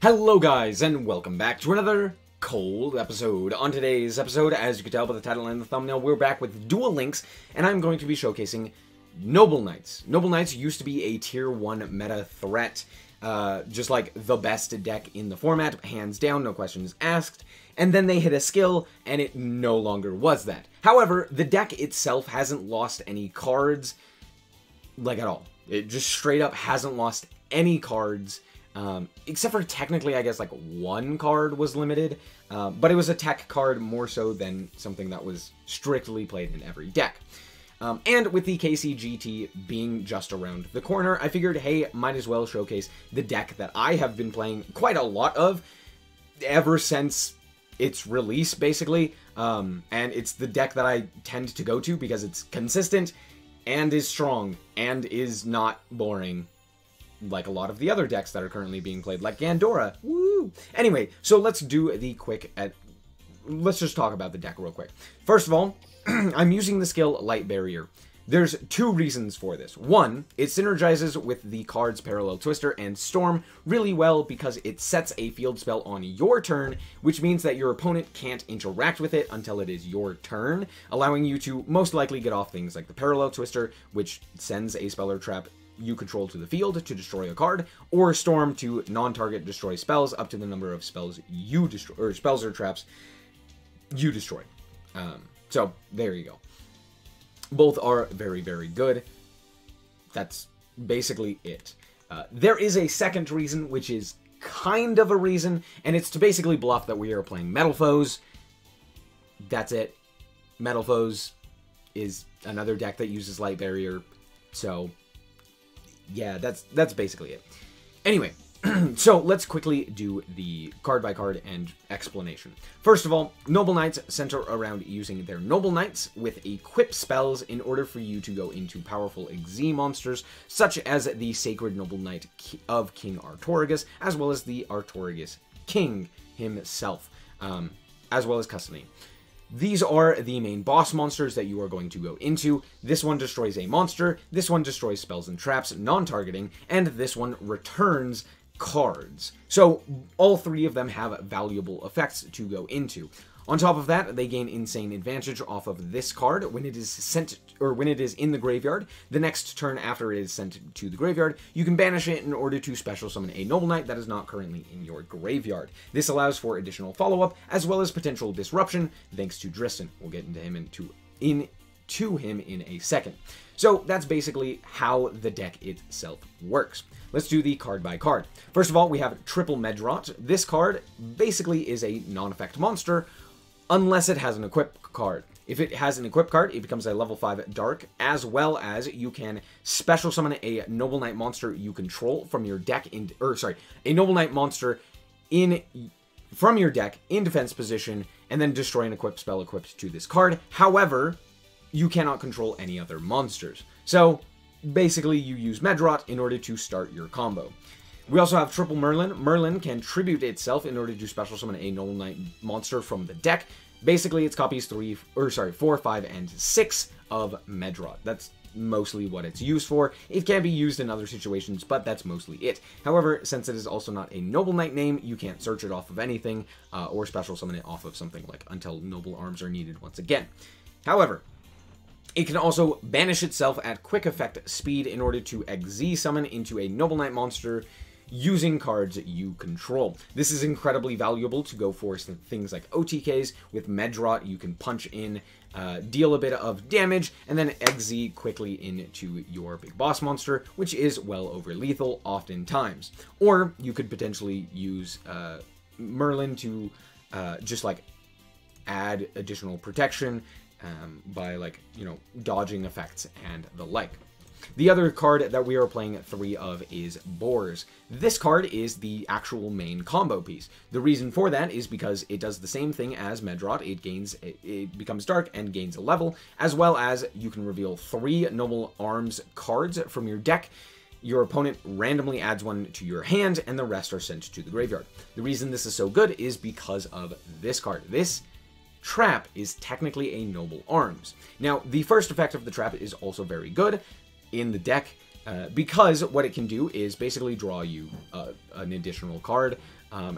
Hello guys, and welcome back to another cold episode. On today's episode, as you can tell by the title and the thumbnail, we're back with Duel Links, and I'm going to be showcasing Noble Knights. Noble Knights used to be a tier 1 meta threat, just like the best deck in the format, hands down, no questions asked, and then they hit a skill, and it no longer was that. However, the deck itself hasn't lost any cards, like at all. It just straight up hasn't lost any cards, except for technically, I guess, like one card was limited, but it was a tech card more so than something that was strictly played in every deck. And with the KCGT being just around the corner, I figured, hey, might as well showcase the deck that I have been playing quite a lot of ever since its release, basically, and it's the deck that I tend to go to because it's consistent and is strong and is not boring, like a lot of the other decks that are currently being played, like Gandora. Woo! Anyway, so let's do the let's just talk about the deck real quick. First of all, I'm using the skill Light Barrier. There's two reasons for this. One, it synergizes with the cards Parallel Twister and Storm really well because it sets a field spell on your turn, which means that your opponent can't interact with it until it is your turn, allowing you to most likely get off things like the Parallel Twister, which sends a spell or trap you control to the field to destroy a card, or Storm to non-target destroy spells up to the number of spells you destroy, or spells or traps you destroy. So there you go. Both are very, very good. That's basically it. There is a second reason, which is kind of a reason, and it's to basically bluff that we are playing Metal Foes. That's it. Metal Foes is another deck that uses Light Barrier, so yeah, that's basically it. Anyway, so let's quickly do the card by card and explanation. First of all, Noble Knights center around using their Noble Knights with equip spells in order for you to go into powerful XZ monsters, such as the Sacred Noble Knight of King Artorigus, as well as the Artorigus King himself, as well as Custody. These are the main boss monsters that you are going to go into. This one destroys a monster, this one destroys spells and traps, non-targeting, and this one returns cards. So all three of them have valuable effects to go into. On top of that, they gain insane advantage off of this card when it is sent, or when it is in the graveyard. The next turn after it is sent to the graveyard, you can banish it in order to special summon a Noble Knight that is not currently in your graveyard. This allows for additional follow-up, as well as potential disruption, thanks to Dristan. We'll get into him in a second. So that's basically how the deck itself works. Let's do the card by card. First of all, we have Triple Medrot. This card basically is a non-effect monster, unless it has an equip card. If it has an equip card, it becomes a level 5 Dark, as well as you can special summon a Noble Knight monster you control from your deck a Noble Knight monster from your deck in defense position, and then destroy an equipped spell equipped to this card. However, you cannot control any other monsters. So basically, you use Medrot in order to start your combo. We also have Triple Merlin. Merlin can tribute itself in order to special summon a Noble Knight monster from the deck. Basically, it's copies 4, 5, and 6 of Medrot. That's mostly what it's used for. It can be used in other situations, but that's mostly it. However, since it is also not a Noble Knight name, you can't search it off of anything, or special summon it off of something like until Noble Arms are needed once again. However, it can also banish itself at quick effect speed in order to XZ summon into a Noble Knight monster using cards you control. This is incredibly valuable to go for things like OTKs. With Medrot, you can punch in, deal a bit of damage, and then XZ quickly into your big boss monster, which is well over lethal oftentimes. Or you could potentially use Merlin to just like add additional protection by, like, you know, dodging effects and the like. The other card that we are playing 3 of is Boars. This card is the actual main combo piece. The reason for that is because it does the same thing as Medrot. It becomes dark and gains a level, as well as you can reveal 3 Noble Arms cards from your deck. Your opponent randomly adds one to your hand, and the rest are sent to the graveyard. The reason this is so good is because of this card. This trap is technically a Noble Arms. Now, the first effect of the trap is also very good in the deck. because what it can do is basically draw you an additional card,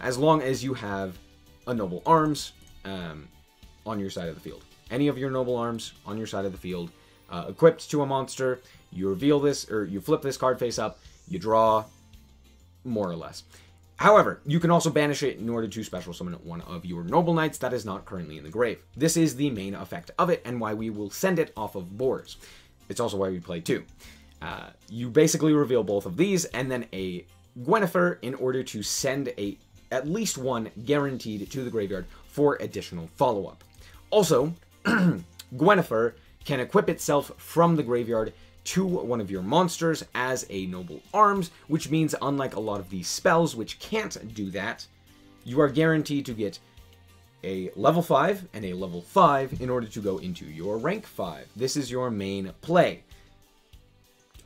as long as you have a Noble Arms on your side of the field. Any of your Noble Arms on your side of the field, equipped to a monster, you reveal this, or you flip this card face up, you draw, more or less. However, you can also banish it in order to special summon one of your Noble Knights that is not currently in the grave. This is the main effect of it, and why we will send it off of boards. It's also why we play two. You basically reveal both of these, and then a Gwynnefer in order to send at least one guaranteed to the graveyard for additional follow-up. Also, Gwynnefer can equip itself from the graveyard to one of your monsters as a Noble Arms, which means unlike a lot of these spells which can't do that, you are guaranteed to get a level 5 and a level 5 in order to go into your rank 5. This is your main play.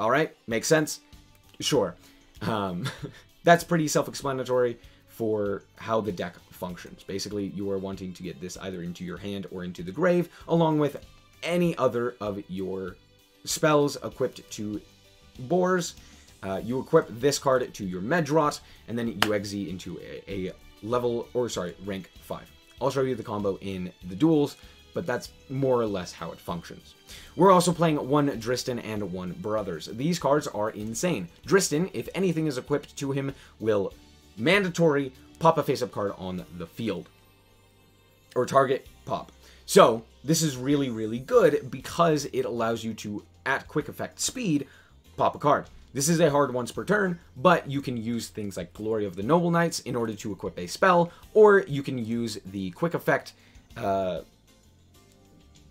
Alright, makes sense? Sure. That's pretty self-explanatory for how the deck functions. Basically, you are wanting to get this either into your hand or into the grave, along with any other of your spells equipped to boars. You equip this card to your Medrot, and then you exit into a rank 5. I'll show you the combo in the duels, but that's more or less how it functions. We're also playing one Dristan and one Brothers. These cards are insane. Dristan, if anything is equipped to him, will mandatory pop a face-up card on the field. Or target pop. So, this is really, really good because it allows you to, at quick effect speed, pop a card. This is a hard once per turn, but you can use things like Glory of the Noble Knights in order to equip a spell, or you can use the quick effect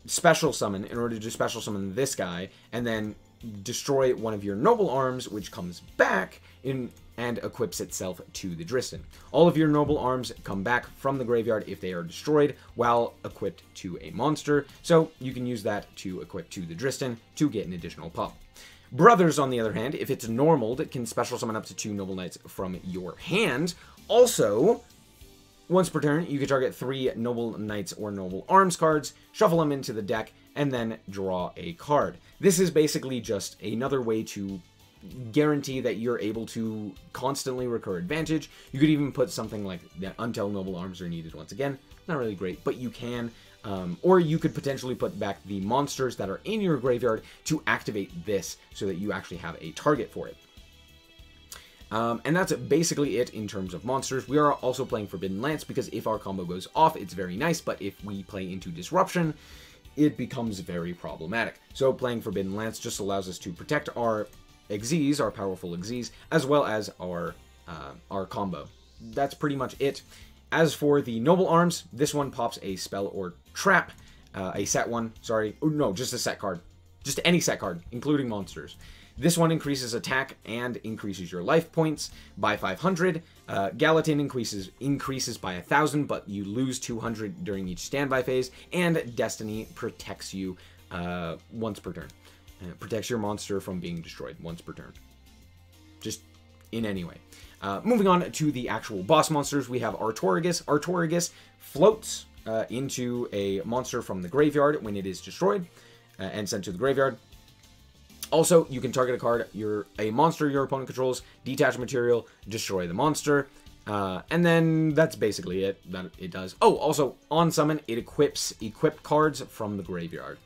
special summon in order to special summon this guy, and then destroy one of your Noble Arms, which comes back in and equips itself to the Dristan. All of your Noble Arms come back from the graveyard if they are destroyed while equipped to a monster, so you can use that to equip to the Dristan to get an additional pop. Brothers, on the other hand, if it's normaled, it can special summon up to 2 Noble Knights from your hand. Also, once per turn, you can target 3 Noble Knights or Noble Arms cards, shuffle them into the deck, and then draw a card. This is basically just another way to guarantee that you're able to constantly recur advantage. You could even put something like that until Noble Arms are needed once again. Not really great, but you can. Or you could potentially put back the monsters that are in your graveyard to activate this so that you actually have a target for it. And that's basically it in terms of monsters. We are also playing Forbidden Lance because if our combo goes off, it's very nice, but if we play into Disruption, it becomes very problematic. So playing Forbidden Lance just allows us to protect our Xyz, our powerful Xyz, as well as our combo. That's pretty much it. As for the Noble Arms, this one pops a spell or trap, a set one, sorry, oh, no, just a set card. Just any set card, including monsters. This one increases attack and increases your life points by 500. Gallatin increases by 1,000, but you lose 200 during each standby phase. And Destiny protects you once per turn. Protects your monster from being destroyed once per turn. Just in any way. Moving on to the actual boss monsters, we have Artorigus. Artorigus floats into a monster from the graveyard when it is destroyed and sent to the graveyard. Also, you can target a card, a monster your opponent controls, detach material, destroy the monster, and then that's basically it that it does. Oh, also, on summon, it equips cards from the graveyard.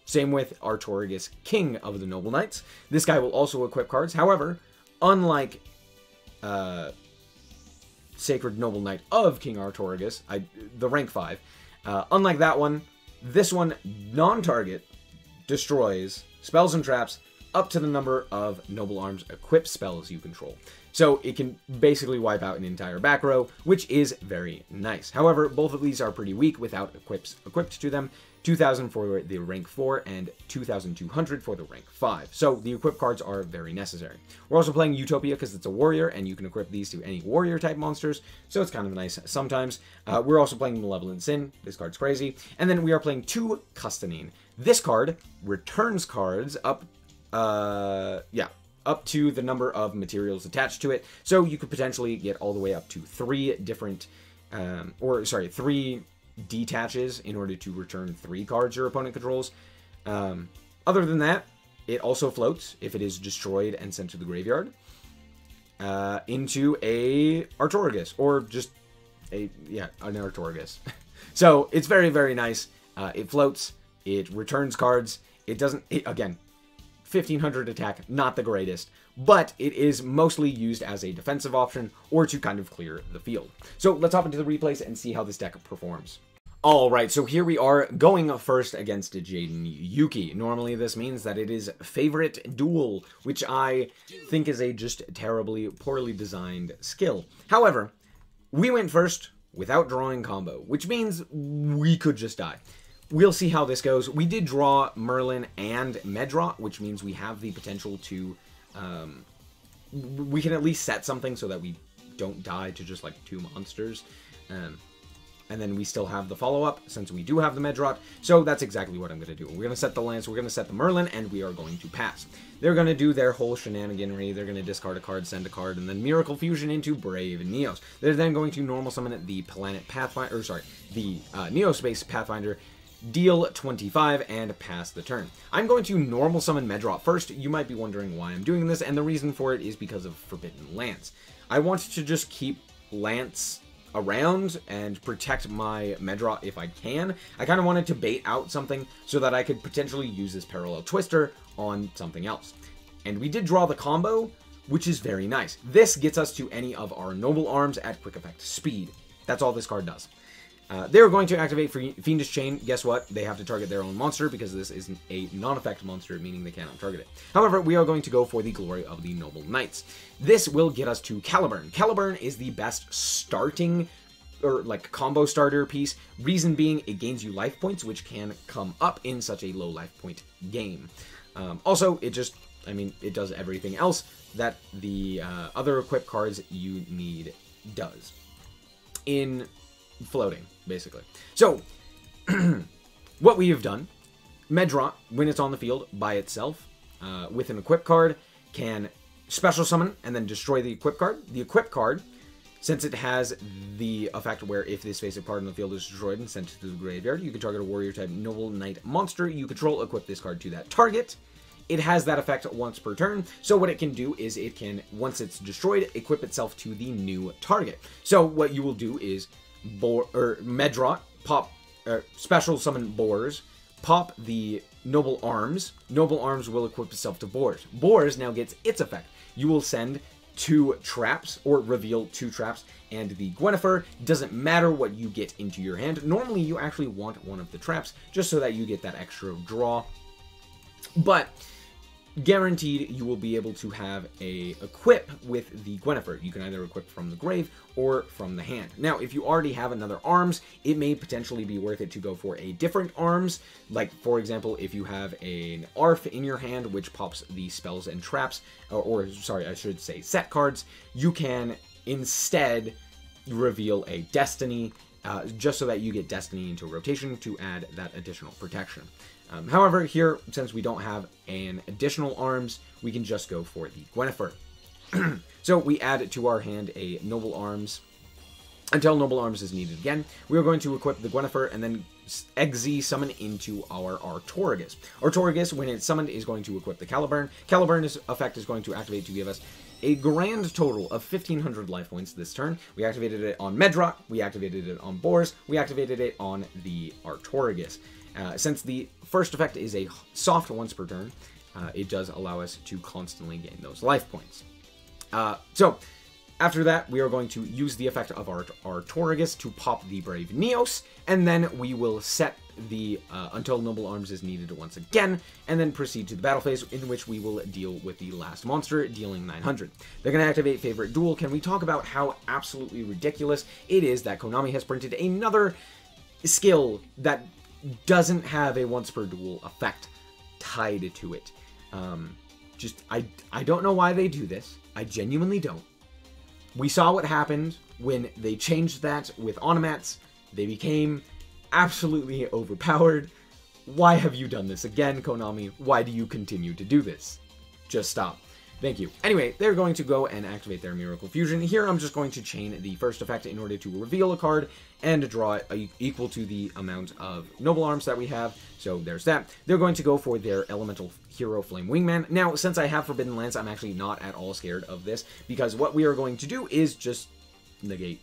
Same with Artorigus, King of the Noble Knights. This guy will also equip cards. However, unlike Sacred Noble Knight of King Artorigus, the rank 5, unlike that one, this one non-target destroys spells and traps up to the number of Noble Arms equipped spells you control. So it can basically wipe out an entire back row, which is very nice. However, both of these are pretty weak without equipped to them. 2,000 for the rank 4 and 2,200 for the rank 5. So the equipped cards are very necessary. We're also playing Utopia because it's a warrior and you can equip these to any warrior type monsters. So it's kind of nice sometimes. We're also playing Malevolent Sin. This card's crazy. And then we are playing 2 Custanine. This card returns cards up to the number of materials attached to it. So you could potentially get all the way up to 3 different, 3 detaches in order to return 3 cards your opponent controls. Other than that, it also floats if it is destroyed and sent to the graveyard into a Artorigus, or just an Artorigus. So it's very, very nice. It floats, it returns cards, it doesn't, again, 1500 attack, not the greatest, but it is mostly used as a defensive option or to kind of clear the field. So let's hop into the replays and see how this deck performs. Alright, so here we are going first against Jaden Yuki. Normally this means that it is favorite Duel, which I think is a just terribly, poorly designed skill. However, we went first without drawing combo, which means we could just die. We'll see how this goes. We did draw Merlin and Medrot, which means we have the potential to, we can at least set something so that we don't die to just like 2 monsters. And then we still have the follow-up, since we do have the Medrot, so that's exactly what I'm going to do. We're going to set the Lance, we're going to set the Merlin, and we are going to pass. They're going to do their whole shenaniganry, they're going to discard a card, send a card, and then Miracle Fusion into Brave Neos. They're then going to normal summon the Planet Pathfinder, the Neospace Pathfinder, deal 25, and pass the turn. I'm going to normal summon Medrot first. You might be wondering why I'm doing this, and the reason for it is because of Forbidden Lance. I want to just keep Lance around and protect my Medrot if I can. I kind of wanted to bait out something so that I could potentially use this Parallel Twister on something else. And we did draw the combo, which is very nice. This gets us to any of our Noble Arms at quick effect speed. That's all this card does. They're going to activate Fiendish Chain. Guess what? They have to target their own monster because this is a non-effect monster, meaning they cannot target it. However, we are going to go for the Glory of the Noble Knights. This will get us to Caliburn. Caliburn is the best starting, or like combo starter piece. Reason being, it gains you life points, which can come up in such a low life point game. Also, it just, I mean, it does everything else that the other equip cards you need does. In floating, basically. So, what we have done, Medrot, when it's on the field by itself, with an equip card, can special summon and then destroy the equip card. The equip card, since it has the effect where if this face-up card on the field is destroyed and sent to the graveyard, you can target a warrior-type Noble Knight monster you control, equip this card to that target. It has that effect once per turn, so what it can do is it can, once it's destroyed, equip itself to the new target. So what you will do is Medrot, pop, special summon Boars, pop the Noble Arms. Noble Arms will equip itself to Boars. Boars now gets its effect. You will send 2 traps, or reveal 2 traps, and the Gwynnifer. Doesn't matter what you get into your hand. Normally, you actually want one of the traps, just so that you get that extra draw. But guaranteed you will be able to have a equip with the Gwynnifer. You can either equip from the grave or from the hand. Now, if you already have another arms, it may potentially be worth it to go for a different arms. Like, for example, if you have an Arf in your hand, which pops the spells and traps, or sorry, I should say set cards, you can instead reveal a Destiny, just so that you get Destiny into rotation to add that additional protection. However, here, since we don't have an additional arms, we can just go for the Gwynnifer. So we add to our hand a Noble Arms. Until Noble Arms is needed again, we are going to equip the Gwynnifer and then Exe summon into our Artorigus. Artorigus, when it's summoned, is going to equip the Caliburn. Caliburn's effect is going to activate to give us a grand total of 1,500 life points this turn. We activated it on Medrot, we activated it on Boars, we activated it on the Artorigus. Since the first effect is a soft once per turn, it does allow us to constantly gain those life points. So, after that, we are going to use the effect of our Artorigus to pop the Brave Neos, and then we will set the until Noble Arms is needed once again, and then proceed to the battle phase, in which we will deal with the last monster, dealing 900. They're going to activate Favorite Duel. Can we talk about how absolutely ridiculous it is that Konami has printed another skill that doesn't have a once per duel effect tied to it? I don't know why they do this. I genuinely don't. We saw what happened when they changed that with Onomats. They became absolutely overpowered. Why have you done this again, Konami? Why do you continue to do this? Just stop. Thank you. Anyway, they're going to go and activate their Miracle Fusion. Here, I'm just going to chain the first effect in order to reveal a card and draw it equal to the amount of Noble Arms that we have. So there's that. They're going to go for their Elemental Hero Flame Wingman. Now, since I have Forbidden Lance, I'm actually not at all scared of this, because what we are going to do is just negate.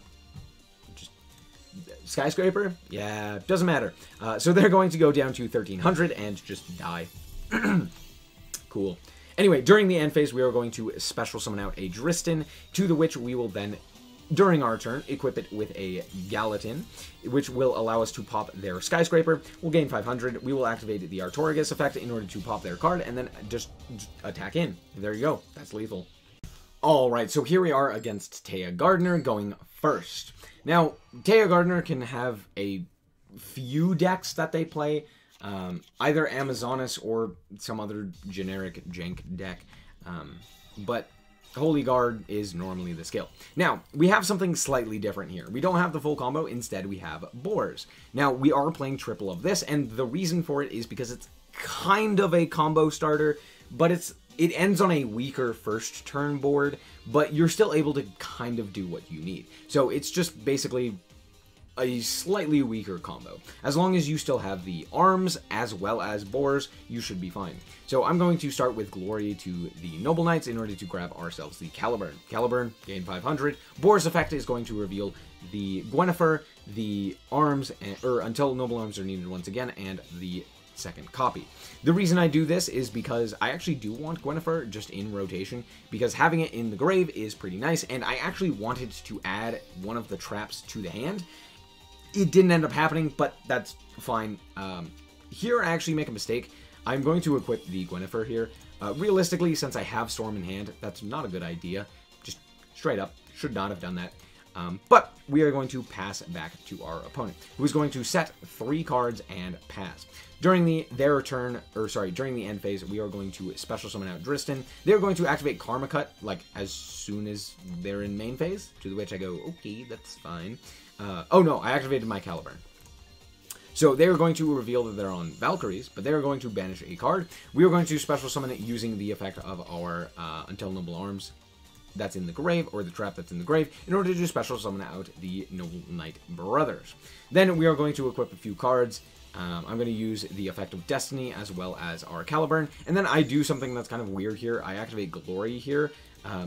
Skyscraper? Yeah, doesn't matter. So they're going to go down to 1300 and just die. Cool. Anyway, during the end phase, we are going to special summon out a Dristin, to the which we will then, during our turn, equip it with a Gallatin, which will allow us to pop their Skyscraper. We'll gain 500. We will activate the Artorigus effect in order to pop their card, and then just attack in. There you go. That's lethal. Alright, so here we are against Taya Gardner going first. Now, Taya Gardner can have a few decks that they play, either Amazonas or some other generic jank deck, but Holy Guard is normally the skill. Now, we have something slightly different here. We don't have the full combo, instead we have Boars. Now, we are playing triple of this, and the reason for it is because it's kind of a combo starter, but it ends on a weaker first turn board, but you're still able to kind of do what you need. So it's just basically a slightly weaker combo. As long as you still have the arms as well as boars, you should be fine. So I'm going to start with Glory to the Noble Knights in order to grab ourselves the Caliburn. Caliburn, gain 500. Boar's effect is going to reveal the Gwynnifer, the arms, or until Noble Arms are needed once again, and the second copy. The reason I do this is because I actually do want Gwynnifer just in rotation, because having it in the grave is pretty nice, and I actually wanted to add one of the traps to the hand. It didn't end up happening, but that's fine. Here I actually make a mistake. I'm going to equip the Gwynnifer here. Realistically, since I have Storm in hand, that's not a good idea. Just straight up, should not have done that. But we are going to pass back to our opponent, who is going to set 3 cards and pass. During the end phase, we are going to special summon out Dristin. They're going to activate Karma Cut, like, as soon as they're in main phase, to which I go, okay, that's fine. Oh no, I activated my Caliburn. So they are going to reveal that they're on Valkyries, but they are going to banish a card. We are going to special summon it using the effect of our Until Noble Arms that's in the grave, or the trap that's in the grave, in order to special summon out the Noble Knight Brothers. Then we are going to equip a few cards. I'm going to use the effect of Destiny as well as our Caliburn, and then I do something that's kind of weird here. I activate Glory here.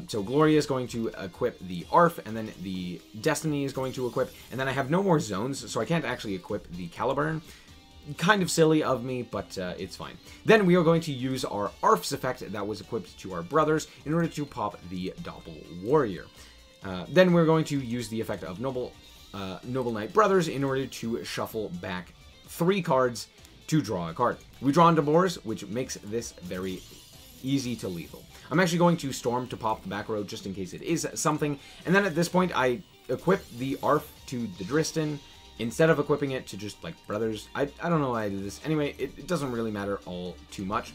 So Glory is going to equip the ARF, and then the Destiny is going to equip, and then I have no more zones, so I can't actually equip the Caliburn. Kind of silly of me, but it's fine. Then we are going to use our ARF's effect that was equipped to our brothers in order to pop the Doppel Warrior. Then we're going to use the effect of Noble Knight Brothers in order to shuffle back 3 cards to draw a card. We draw into Boars, which makes this very easy to lethal. I'm actually going to Storm to pop the back row just in case it is something, and then at this point I equip the ARF to the Dristin instead of equipping it to just, like, Brothers. I don't know why I did this. Anyway, it doesn't really matter all too much,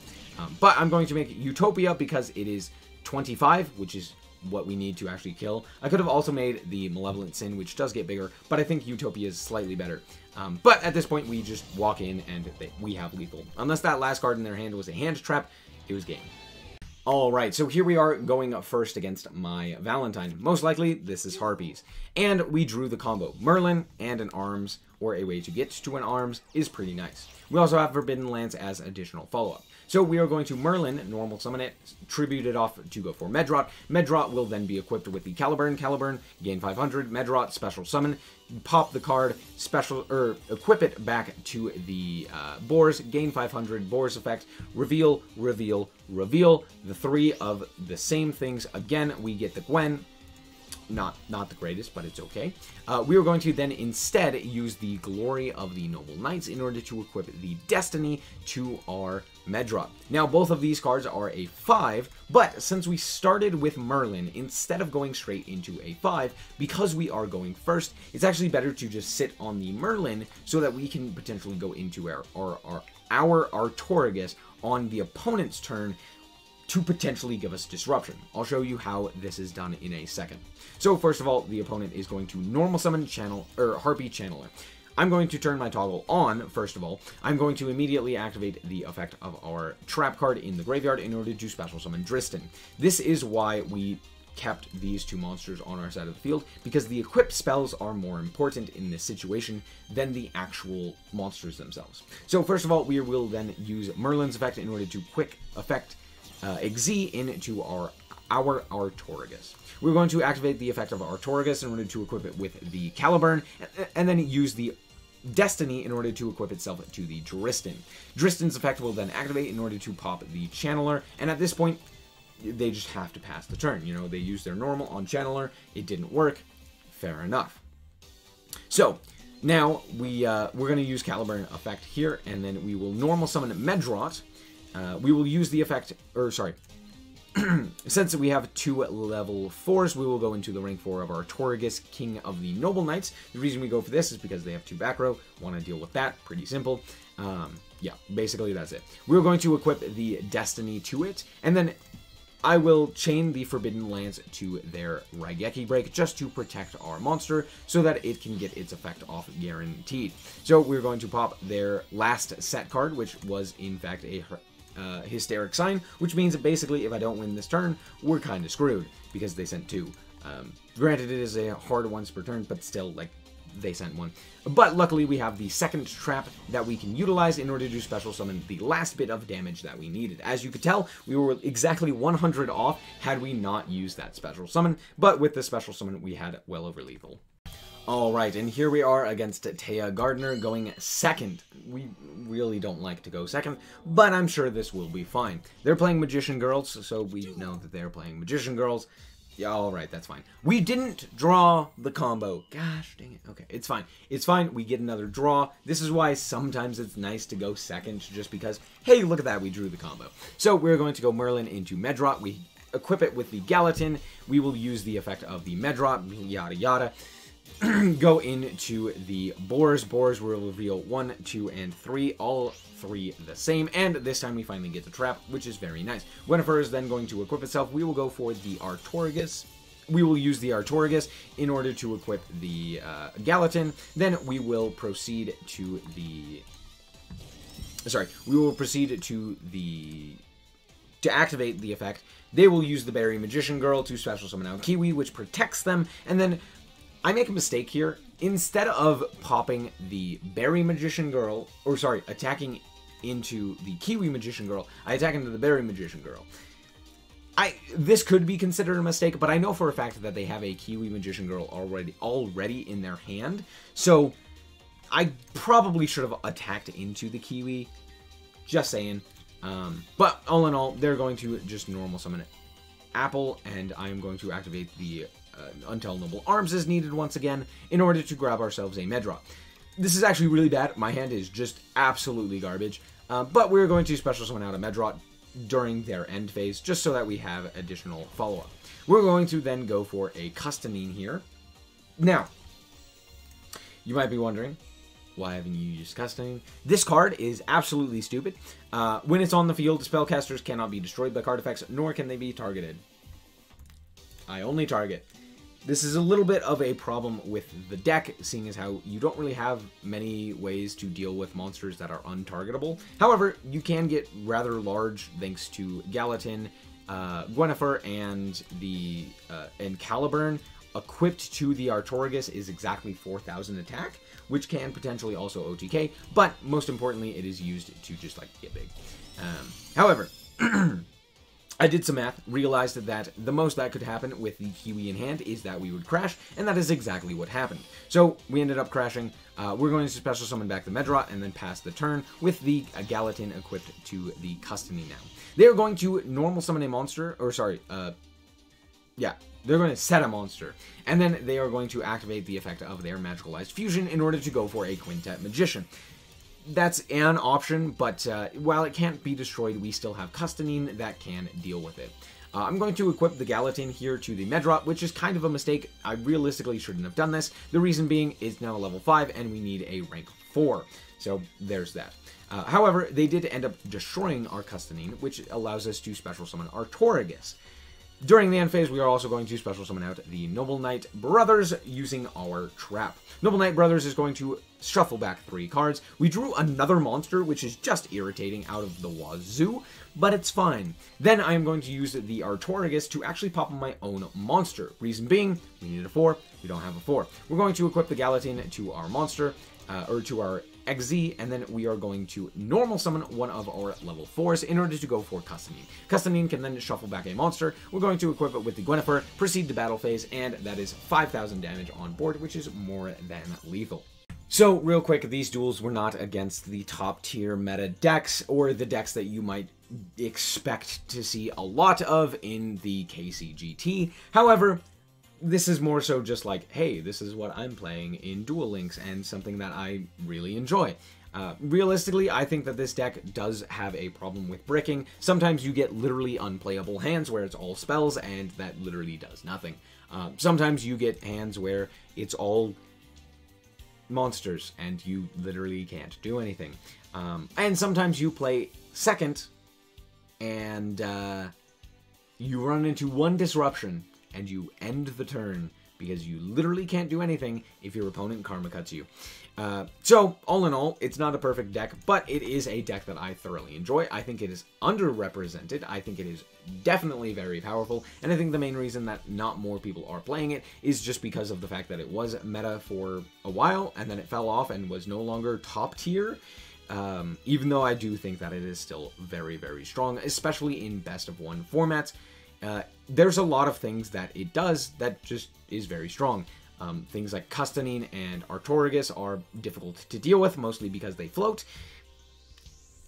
but I'm going to make Utopia because it is 25, which is what we need to actually kill. I could have also made the Malevolent Sin, which does get bigger, but I think Utopia is slightly better. But at this point, we just walk in and we have lethal. Unless that last card in their hand was a hand trap, it was game. Alright, so here we are going up first against my Valentine. Most likely, this is Harpies. And we drew the combo. Merlin and an Arms, or a way to get to an Arms, is pretty nice. We also have Forbidden Lance as additional follow-up. So we are going to Merlin, normal summon it, tribute it off to go for Medrot. Medrot will then be equipped with the Caliburn. Caliburn, gain 500. Medrot, special summon. Pop the card, equip it back to the Boars, gain 500, Boars effect, reveal, reveal, reveal, the 3 of the same things. Again, we get the Gwen. Not the greatest, but it's okay. We are going to then instead use the Glory of the Noble Knights in order to equip the Destiny to our Medrot. Now, both of these cards are a 5, but since we started with Merlin, instead of going straight into a 5, because we are going first, it's actually better to just sit on the Merlin so that we can potentially go into our Artorigus on the opponent's turn to potentially give us disruption. I'll show you how this is done in a second. So first of all, the opponent is going to normal summon Harpy Channeler. I'm going to turn my toggle on, first of all. I'm going to immediately activate the effect of our trap card in the graveyard in order to special summon Dristan. This is why we kept these two monsters on our side of the field, because the equipped spells are more important in this situation than the actual monsters themselves. So first of all, we will then use Merlin's effect in order to quick effect Xyz into our Artorigus. We're going to activate the effect of Artorigus in order to equip it with the Caliburn, and then use the Destiny in order to equip itself to the Dristan. Dristan's effect will then activate in order to pop the Channeler, and at this point, they just have to pass the turn. You know, they used their normal on Channeler, it didn't work, fair enough. So, now we're going to use Caliburn effect here, and then we will normal summon Medrot. We will use the effect, since we have 2 level 4s, we will go into the rank 4 of our Artorigus, King of the Noble Knights. The reason we go for this is because they have 2 back row. Want to deal with that, pretty simple. Yeah, basically that's it. We're going to equip the Destiny to it, and then I will chain the Forbidden Lance to their Raigeki Break just to protect our monster so that it can get its effect off guaranteed. So we're going to pop their last set card, which was in fact a Hysteric Sign, which means that basically if I don't win this turn, we're kind of screwed because they sent 2. Granted, it is a hard once per turn, but still, like, they sent 1. But luckily we have the second trap that we can utilize in order to special summon the last bit of damage that we needed. As you could tell, we were exactly 100 off had we not used that special summon, but with the special summon we had well over lethal. Alright, and here we are against Taya Gardner going second. We really don't like to go second, but I'm sure this will be fine. They're playing Magician Girls, so we know that they're playing Magician Girls. Yeah, alright, that's fine. We didn't draw the combo. Gosh dang it. Okay, it's fine. It's fine. We get another draw. This is why sometimes it's nice to go second, just because, hey, look at that, we drew the combo. So we're going to go Merlin into Medrot. We equip it with the Gallatin. We will use the effect of the Medrot, yada yada. Go into the Boars. Boars will reveal 1, 2, and 3, all 3 the same, and this time we finally get the trap, which is very nice. Gwynnifer is then going to equip itself. We will go for the Artorigus. We will use the Artorigus in order to equip the Gallatin. Then we will proceed to the... Sorry, we will proceed to the... To activate the effect, they will use the Berry Magician Girl to special summon out Kiwi, which protects them, and then I make a mistake here. Instead of popping the Berry Magician Girl, or sorry, attacking into the Kiwi Magician Girl, I attack into the Berry Magician Girl. This could be considered a mistake, but I know for a fact that they have a Kiwi Magician Girl already in their hand, so I probably should have attacked into the Kiwi. Just saying. But all in all, they're going to just normal summon Apple, and I am going to activate the Untitled Noble Arms as needed once again in order to grab ourselves a Medrot. This is actually really bad. My hand is just absolutely garbage. But we're going to special summon out a Medrot during their end phase just so that we have additional follow-up. We're going to then go for a Custanine here. Now, you might be wondering, why haven't you used Custanine? This card is absolutely stupid. When it's on the field, spellcasters cannot be destroyed by card effects, nor can they be targeted. I only target. This is a little bit of a problem with the deck, seeing as how you don't really have many ways to deal with monsters that are untargetable. However, you can get rather large thanks to Gallatin, Gwynnifer, and the Caliburn. Equipped to the Artorigus is exactly 4,000 attack, which can potentially also OTK, but most importantly, it is used to just like get big. However, I did some math, realized that the most that could happen with the Kiwi in hand is that we would crash, and that is exactly what happened. So we ended up crashing. We're going to special summon back the Medrot and then pass the turn with the Gallatin equipped to the Custanine now. They're going to normal summon a monster, or sorry, yeah, they're going to set a monster, and then they are going to activate the effect of their Magicalized Fusion in order to go for a Quintet Magician. That's an option, but while it can't be destroyed, we still have Custanine that can deal with it. I'm going to equip the Gallatin here to the Medrot, which is kind of a mistake. I realistically shouldn't have done this. The reason being, it's now a level 5, and we need a rank 4. So there's that. However, they did end up destroying our Custanine, which allows us to special summon Artorigus. During the end phase, we are also going to special summon out the Noble Knight Brothers using our trap. Noble Knight Brothers is going to shuffle back 3 cards. We drew another monster, which is just irritating out of the wazoo, but it's fine. Then I am going to use the Artorigus to actually pop my own monster. Reason being, we needed a 4, we don't have a 4. We're going to equip the Galatine to our monster, or to our XZ, and then we are going to normal summon one of our level 4s in order to go for Custanine. Custanine can then shuffle back a monster. We're going to equip it with the Gwynnifer, proceed to battle phase, and that is 5,000 damage on board, which is more than lethal. So, real quick, these duels were not against the top tier meta decks, or the decks that you might expect to see a lot of in the KCGT. However, this is more so just like, hey, this is what I'm playing in Duel Links, and something that I really enjoy. Realistically, I think that this deck does have a problem with bricking. Sometimes you get literally unplayable hands where it's all spells, and that literally does nothing. Sometimes you get hands where it's all monsters, and you literally can't do anything. And sometimes you play second, and you run into one disruption, and you end the turn because you literally can't do anything if your opponent karma cuts you. So, all in all, it's not a perfect deck, but it is a deck that I thoroughly enjoy. I think it is underrepresented. I think it is definitely very powerful, and I think the main reason that not more people are playing it is just because of the fact that it was meta for a while, and then it fell off and was no longer top tier. Even though I do think that it is still very, very strong, especially in best of 1 formats. There's a lot of things that it does that just is very strong. Things like Custanine and Artorigus are difficult to deal with, mostly because they float,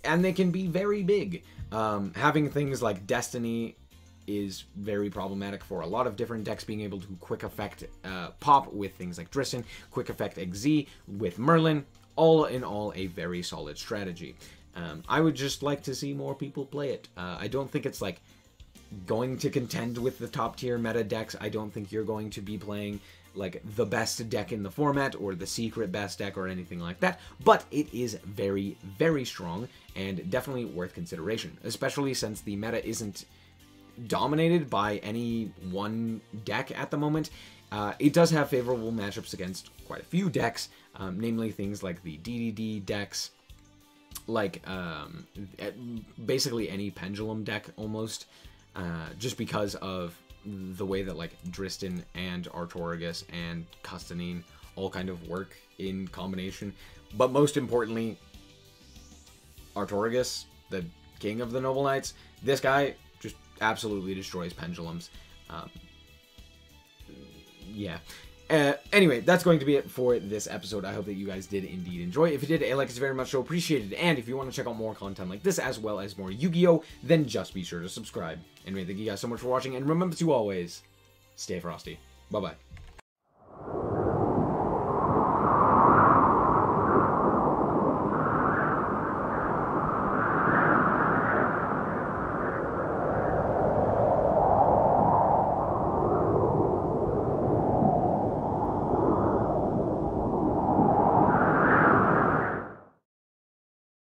and they can be very big. Having things like Destiny is very problematic for a lot of different decks, being able to quick effect pop with things like Dristan, quick effect XZ with Merlin, all in all a very solid strategy. I would just like to see more people play it. I don't think it's like going to contend with the top tier meta decks. I don't think you're going to be playing like the best deck in the format or the secret best deck or anything like that, but it is very, very strong and definitely worth consideration, especially since the meta isn't dominated by any one deck at the moment. It does have favorable matchups against quite a few decks, namely things like the DDD decks, like basically any pendulum deck almost, just because of the way that like Dristan and Artorigus and Custanine all kind of work in combination. But most importantly, Artorigus, the king of the Noble Knights, this guy just absolutely destroys pendulums. Yeah. Anyway, that's going to be it for this episode. I hope that you guys did indeed enjoy. If you did, a like is very much so appreciated. And if you want to check out more content like this, as well as more Yu-Gi-Oh!, then just be sure to subscribe. Anyway, thank you guys so much for watching, and remember to always stay frosty. Bye-bye.